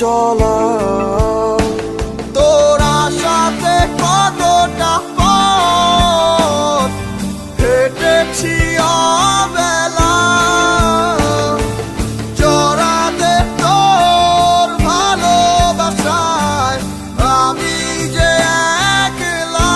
চলা। তোরা সাথে কতটা পথ হেঁটেছি অবেলা, জড়াতে তোর ভালোবাসায় আমি যে একলা।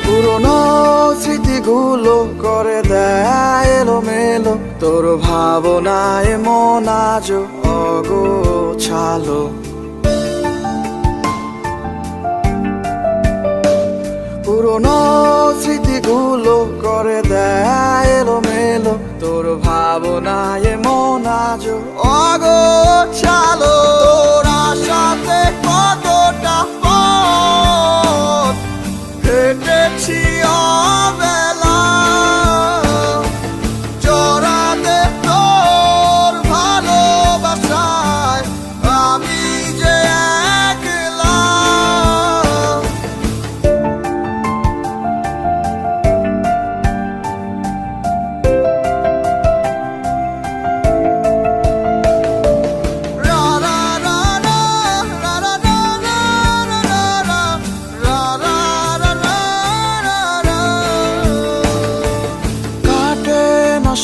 পুরনো স্মৃতিগুলো করে দেয় এলোমেলো, তোর ভাবনায় মন আজ অগোছালো। পুরনো স্মৃতিগুলো করে দেয় এলোমেলো, তোর ভাবনায় মন আজ অগোছালো। তোরা সাথে কতটা পথ হেঁটেছি অবেলা, জড়াতে তোর ভালোবাসায় আমি যে একলা।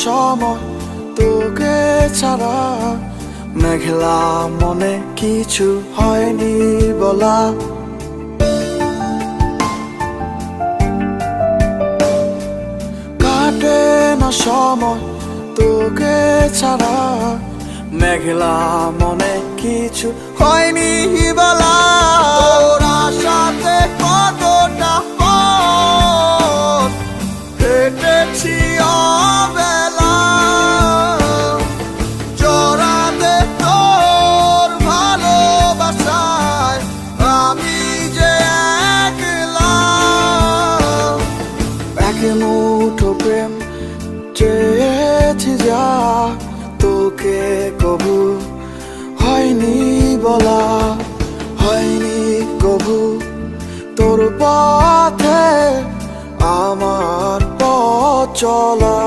সময় তোকে ছাড়া মেঘলা মনে কিছু হয়নি বলা। কাটে না সময় তোকে ছাড়া মেঘলা মনে কিছু হয়নি বলা। তোরা সাথে কতটা পথ হেঁটেছি অবেলা, জড়াতে তোর ভালোবাসায় আমি যে একলা। এক মুঠো প্রেম চেয়েছি যা তোকে কবু হয়নি বলা, হয়নি কবু। তোর পথে আমার পথ চলা।